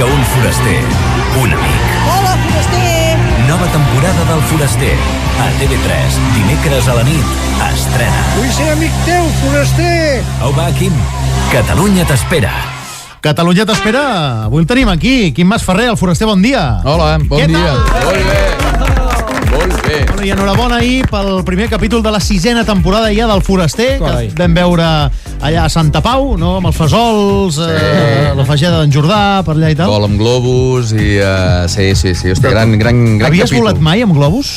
que un foraster, un amic. Hola, foraster! Nova temporada del Foraster. A TV3, dimecres a la nit, estrena. Vull ser amic teu, foraster! Au va, Quim. Catalunya t'espera. Catalunya t'espera. Avui el tenim aquí. Quim Masferrer, el foraster, bon dia. Hola, bon dia. Molt bé. Bueno, i enhorabona ahir pel primer capítol de la 6a temporada ja del Foraster, que vam veure allà a Santa Pau, no? Amb els fesols, la fageda d'en Jordà, per allà i tal. Vol amb globus i... sí. Hòstia, gran Havies capítol. volat mai amb globus?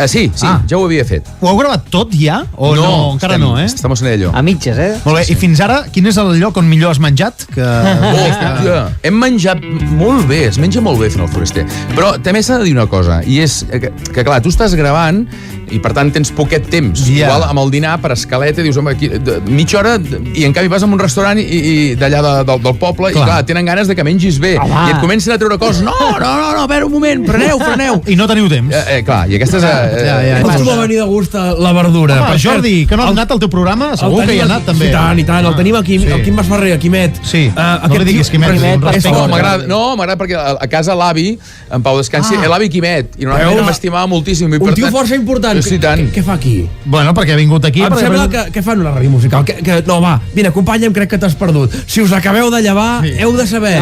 Sí, ja ho havia fet. Ho heu gravat tot ja? O no? Encara no, eh? Estamos en ello. A mitges, eh? Molt bé, i fins ara, quin és el lloc on millor has menjat? Hòstia, hem menjat molt bé, es menja molt bé fent el Foraster. Però també s'ha de dir una cosa, i és que clar, tu estàs gravant i per tant tens poquet temps. Igual amb el dinar per escaleta dius, home, aquí, mitja hora, i en canvi vas a un restaurant i d'allà del poble i clar, tenen ganes de que mengis bé. I et comencen a treure coses. No, a veure un moment, freneu. I no teniu temps. Clar, i aquesta és... Com va venir de gust la verdura? Home, Jordi, que no has anat al teu programa? Segur que hi ha anat, també. I tant, el tenim aquí, el Quim Masferrer, Quimet. Sí, no li diguis Quimet. M'agrada perquè a casa l'avi, en Pau descansi, l'avi Quimet, i normalment m'estimava moltíssim. Un tio força important. Sí, tant. Què fa aquí? Bueno, perquè ha vingut aquí... Em sembla que fan una ràdio musical. No, va, vine, acompanya'm, crec que t'has perdut. Si us acabeu de llevar, heu de saber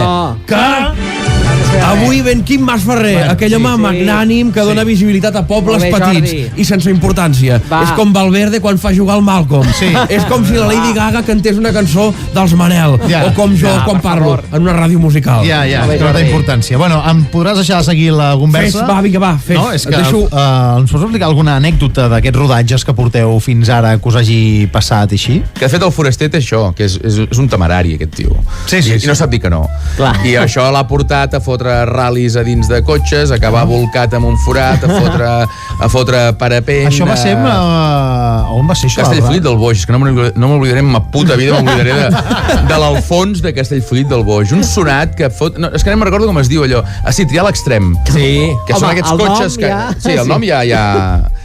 que... Avui ven Quim Masferrer, aquell home magnànim que dona visibilitat a pobles petits i sense importància. És com Valverde quan fa jugar al Malcolm. És com si la Lady Gaga cantés una cançó dels Manel, o com jo quan parlo en una ràdio musical. Ja, que no té importància. Bueno, em podràs deixar de seguir la conversa? Va, fes. No, és que ens pots explicar alguna anècdota d'aquests rodatges que porteu fins ara que us hagi passat i així? Que de fet el Foraster té això, que és un temerari, aquest tio. I no sap dir que no. I això l'ha portat a fotre ral·lis a dins de cotxes, acabar volcat amb un forat, a fotre parapent... Això va ser... On va ser això? Castellfollit del Boix, que no m'oblidaré en ma puta vida, m'oblidaré de l'Alfons de Castellfollit del Boix. Un sonat que fot... No, és que no me'n recordo com es diu allò. Triar l'extrem. Sí. Que són aquests cotxes que... Sí, el nom ja...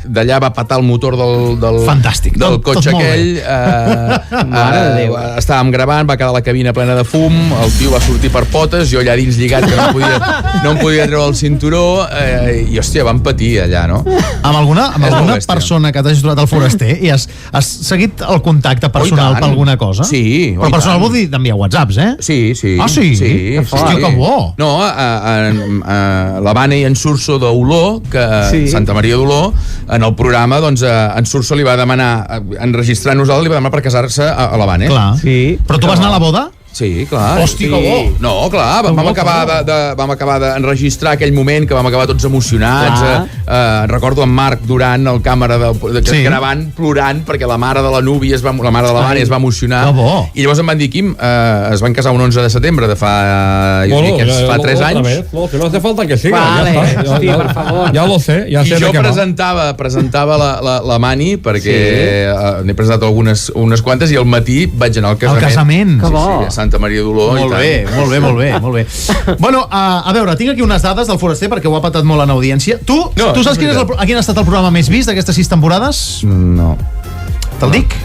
D'allà va patar el motor del... Fantàstic. Del cotxe aquell. Estàvem gravant, va quedar la cabina plena de fum, el tio va sortir per potes, jo allà dins lligat que no em podia treure el cinturó, i hòstia, vam patir allà, no? Amb alguna persona que t'hagi trobat al Foraster i has seguit el contacte personal per alguna cosa? Sí. Però personal vol dir d'enviar whatsapps, eh? Sí. Ah, sí? Hòstia, que bo! No, la Vane i en Surso d'Oló, Santa Maria d'Oló, en el programa, doncs, en Surso li va demanar, enregistrar nosaltres, li va demanar per casar-se a la Vane. Clar. Però tu vas anar a la boda? Sí, clar. Hòstia, que bo! No, clar, vam acabar d'enregistrar aquell moment que vam acabar tots emocionats. Recordo en Marc Duran, el càmera gravant, plorant, perquè la mare de la núvia, la mare de la Vane es va emocionar. Que bo! I llavors em van dir, Quim, es van casar un 11 de setembre de fa 3 anys. No, que no hace falta que siga. Vale, hòstia, per favor. Ja lo sé, ja sé. I jo presentava la Mani, perquè n'he presentat unes quantes, i al matí vaig anar al casament. Al casament? Que bo! Santa Maria d'Oló. Molt bé. Bueno, a veure, tinc aquí unes dades del Foraster perquè ho ha patat molt en audiència. Tu saps quin ha estat el programa més vist d'aquestes 6 temporades? No. Te'l dic?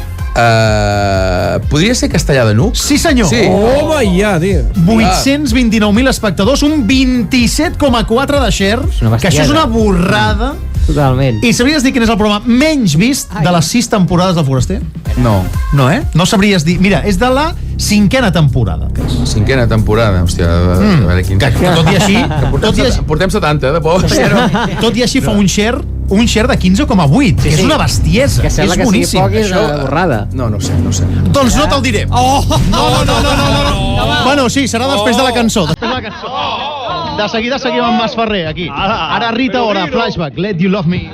Podria ser Castellà de Nuc? Sí, senyor. Sí. Home, ja, tio. 829.000 espectadors, un 27,4 de share, que això és una borrada. Totalment. I sabries dir quin és el programa menys vist de les 6 temporades del Foraster? No. No, eh? No sabries dir. Mira, és de la 5a temporada. 5a temporada, hòstia, a veure quin... Tot i així... Portem 70, de por. Tot i així fa un share de 15,8, que és una bestiesa. Que sembla que sigui poc és una borrada. No sé. Doncs no te'l diré. No. Bueno, sí, serà després de la cançó. De seguida seguim amb Masferrer, aquí. Ara Rita Ora, Flashback, Let You Love Me.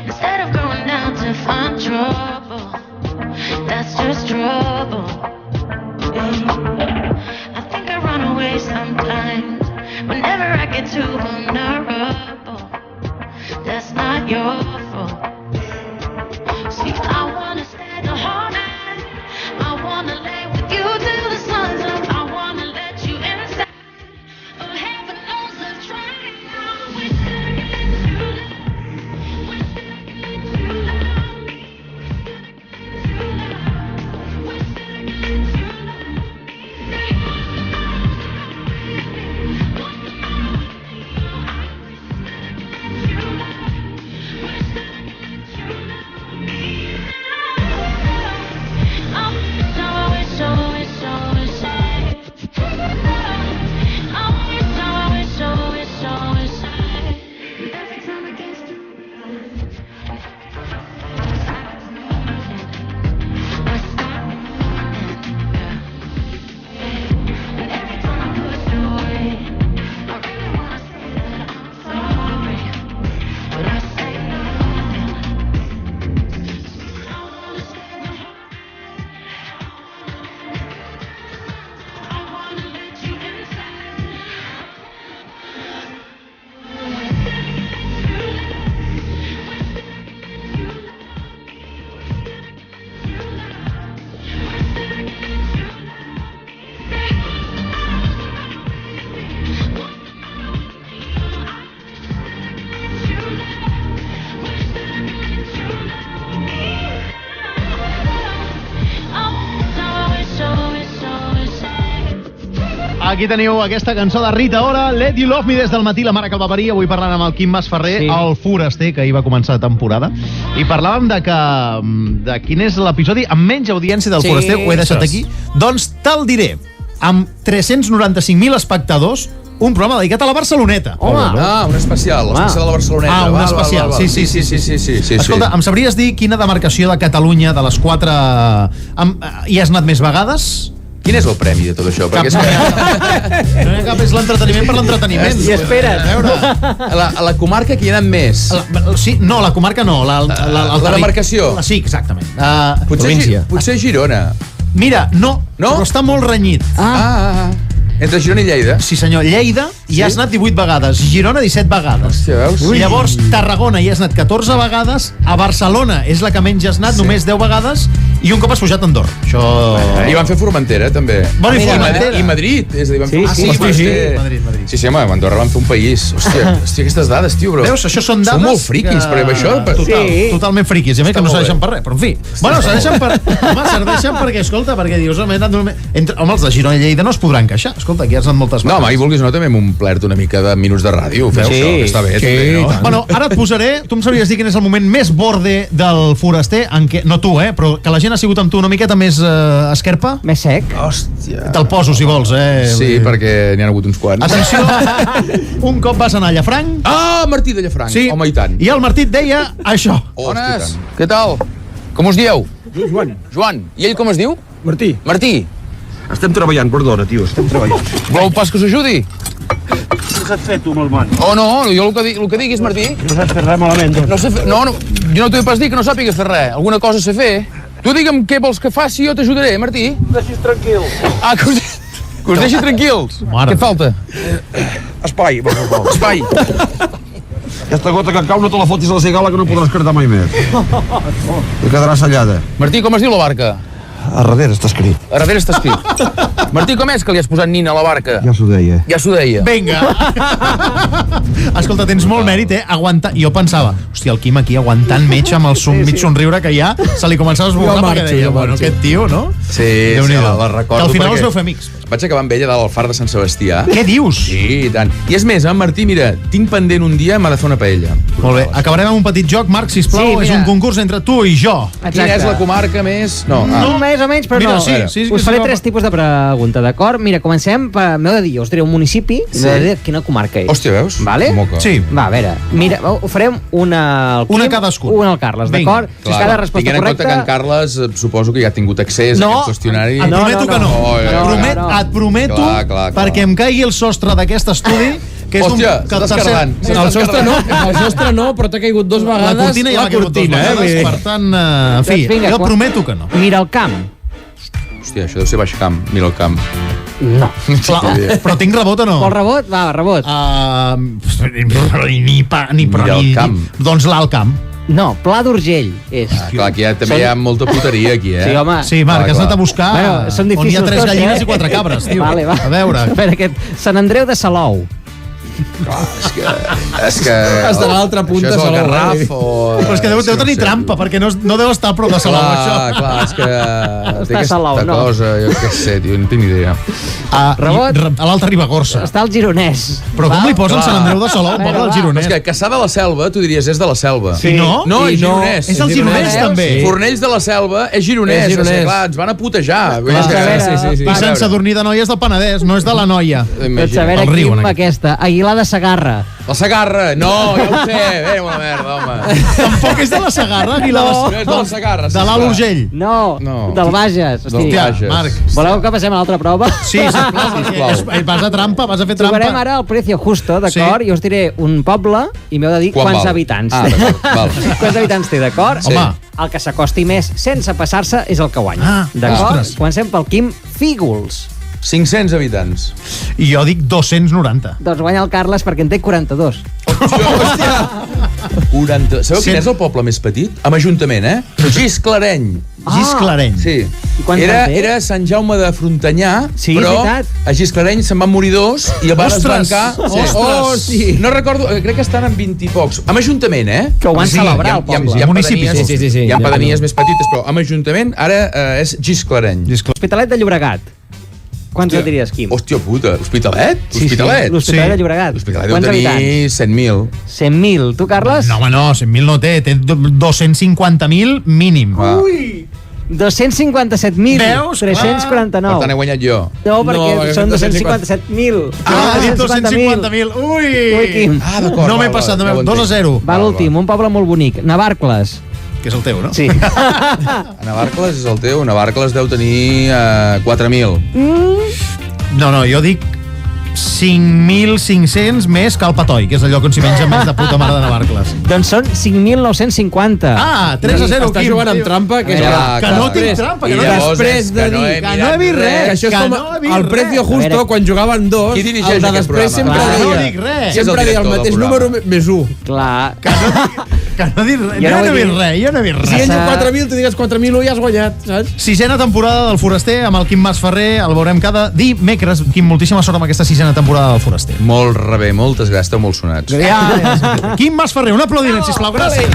Instead of going down to find trouble, that's just trouble. I think I run away sometimes whenever I get too vulnerable. That's not your fault. See, I wanna stay the whole night. I wanna lay with you till the sun's up. I wanna let you inside. Oh, heaven knows I've tried. Wish that I could let you love. Wish that I could let you love me. Wish that I could let you love me. Aquí teniu aquesta cançó de Rita Ora, Let You Love Me, des del matí, la mare que el va parir. Avui parlant amb el Quim Masferrer, el foraster, que ahir va començar la temporada. I parlàvem de quin és l'episodi amb menys audiència del foraster. Ho he deixat aquí. Doncs te'l diré. Amb 395.000 espectadors, un programa dedicat a la Barceloneta. Un especial, l'especial de la Barceloneta. Un especial, sí. Escolta, em sabries dir quina demarcació de Catalunya de les 4 hi has anat més vegades? Quin és el premi de tot això? Perquè no hi ha cap, és l'entreteniment per l'entreteniment. I espera't. A la comarca que hi ha anat més. No, la comarca no. La demarcació. Sí, exactament. Potser Girona. Mira, no, però està molt renyit. Entre Girona i Lleida? Sí, senyor. Lleida hi has anat 18 vegades. Girona 17 vegades. Hòstia, veus? Llavors, Tarragona hi has anat 14 vegades. A Barcelona és la que menys has anat, només 10 vegades. I un cop has pujat a Andorra. Això... I van fer Formentera, també. Bueno, i Madrid. És a dir, van fer Madrid. Sí, home, a Andorra van fer un país. Hòstia, aquestes dades, tio, bro. Veus, això són dades... Són molt friquis, però això... Totalment friquis. I a més que no serveixen per res, però en fi. Bueno, serveixen perquè, escolta, perquè dius, home, els de Girona i Lleida no es podran queixar. Escolta, aquí has anat moltes vegades. No, mai vulguis, no, també m'he omplert una mica de minuts de ràdio. Veus, està bé, també, no? Bueno, ara et posaré... Tu em sabries dir quin és el moment més borde del foraster, en què, no tu, però que la gent ha sigut amb tu una miqueta més esquerpa? Més sec. Hòstia. Te'l poso, si vols, Sí, perquè n'hi ha hagut uns quants. Atenció, un cop vas anar a Llafranc... Martí de Llafranc, sí, home, i tant. I el Martí et deia això. Bones, què tal? Com us dieu? Joan. I ell com es diu? Martí. Estem treballant, perdona, tio, estem treballant. Voleu pas que us ajudi? Què saps fer, tu, amb les mans? Oh, no, jo el que diguis, Martí. No saps fer res malament, doncs. No sé fer... No, jo no t'ho he pas dit que no sàpigues fer res. Alguna cosa sé fer. Tu digue'm què vols que faci i jo t'ajudaré, Martí. Deixis tranquil. Que us deixi tranquils. Què et falta? Espai, per favor. Espai. Aquesta gota que cau no te la fotis a la cigala que no podràs cardar mai més. Te quedarà sellada. Martí, com es diu la barca? A darrere està escrit. A darrere està escrit. Martí, com és que li has posat nina a la barca? Ja s'ho deia. Ja s'ho deia. Vinga. Escolta, tens molt mèrit, aguantar. Jo pensava, hòstia, el Quim aquí aguantant mig amb el mig somriure que hi ha, se li començava a esborrar perquè deia, bueno, aquest tio, no? Sí, la recordo. Que al final us veu fer amics. Vaig acabar amb ella dalt al far de Sant Sebastià. Què dius? Sí, i tant. I és més, Martí, mira, tinc pendent un dia, m'ha de fer una paella. Molt bé, acabarem amb un petit joc, Marc, sisplau. És un concurs entre tu i jo. Quina és la comarca més... No, més o menys, però mira, no. Sí, us faré 3 tipus de pregunta, d'acord? Mira, comencem m'heu de dir, us diré un municipi i m'heu de dir quina comarca és. Hòstia, veus? Vale? Sí. Va, a veure, mira, ho farem una al Quim, una cadascun. Una al Carles, d'acord? Cada resposta correcta... Tinguent en compte que en Carles suposo que ja ha tingut accés a aquest qüestionari. Et prometo que no. Et prometo, perquè em caigui el sostre d'aquest estudi, que és hòstia, s'està descarregant. El sostre no, però t'ha caigut 2 vegades la cortina ja m'ha caigut 2 vegades, per tant, en fi, jo prometo que no. Mira el camp. Hòstia, això deu ser baix camp, mira el camp. No. Però tinc rebot o no? Vols rebot? Va, rebot. Ni camp. Doncs l'alt camp. No, Pla d'Urgell és. Clar, aquí també hi ha molta puteria, aquí, Sí, home. Sí, Marc, has anat a buscar on hi ha 3 gallines i 4 cabres, tio. Vale, va. A veure. Sant Andreu de Salou. És que... Està a l'altra punta, això és el Garraf o... Però és que deu tenir trampa, perquè no deu estar a prop de Salou, això. Clar, és que... Està a Salou, no. Cosa, jo què sé, tio, no tinc ni idea. Rebot. A l'Alta Ribagorça. Està al Gironès. Però com li posen Sant Andreu de Salou, poble del Gironès? És que Cassà de la Selva, tu diries, és de la Selva. Sí. No? No, és Gironès. És el Gironès, també. Fornells de la Selva és Gironès. Clar, ens van a putejar. I Sant Sadurní de Noia és del Penedès, no és de la Noia. Doncs a veure, Quim, aquesta. Aguilar de Segarra. La Segarra, no, ja ho sé, una merda, home. Tampoc és de la Segarra? No, és de la Segarra. De l'Alt Urgell? No, del Bages. Hòstia, Marc. Voleu que passem a l'altra prova? Sí, sisplau. Vas a trampa, vas a fer trampa. Trobarem ara el precio justo, d'acord? I us diré un poble i m'heu de dir quants habitants té. Quants habitants té, d'acord? Home. El que s'acosti més sense passar-se és el que guanya. D'acord? Comencem pel Quim Fígols. 500 habitants. I jo dic 290. Doncs guanya el Carles perquè en té 42. Hòstia! 40... Sabeu quin és el poble més petit? Amb ajuntament, Gisclareny. Gisclareny. Sí. Era Sant Jaume de Frontanyà, però a Gisclareny se'n van morir 2 i el van esbancar... Ostres! No recordo, crec que estan en 20 i pocs. Amb ajuntament, Que ho van celebrar, el poble. Hi ha municipis. Hi ha pedanies més petites, però amb ajuntament ara és Gisclareny. Hospitalet de Llobregat. Quants en diries, Quim? Hòstia puta, Hospitalet? Sí, l'Hospitalet de Llobregat. L'Hospitalet deu tenir 100.000. 100.000. Tu, Carles? No, home, no, 100.000 no té 250.000 mínim. Ui! 257.349. Per tant, he guanyat jo. No, perquè són 257.000. Ha dit 250.000. Ui, Quim. D'acord. No m'he passat, 2-0. Va l'últim, un poble molt bonic. Navarcles. Que és el teu, no? Sí. Navarcles és el teu. Navarcles deu tenir 4.000. No, jo dic 5.500 més que el Patoi, que és el lloc on s'hi menja més de puta mare de Navarcles. Doncs són 5.950. 3-0, Està jugant amb trampa, que no tinc trampa, que no després de dir que no he vist res, que això és com el precio justo quan jugaven dos, qui dirigeix el de després sempre deia sempre deia el mateix número més 1. Clar. Que no he vist res, jo no he vist res. Si ell diu 4.000, tu digues 4.001 i has guanyat, saps? 6ena temporada del Foraster amb el Quim Masferrer, el veurem cada dimecres. Quim, moltíssima sort amb aquesta 6ena temporada del Foraster. Molt rebé, moltes gràcies, esteu molt sonats. Quim Masferrer, un aplaudiment, sisplau, gràcies.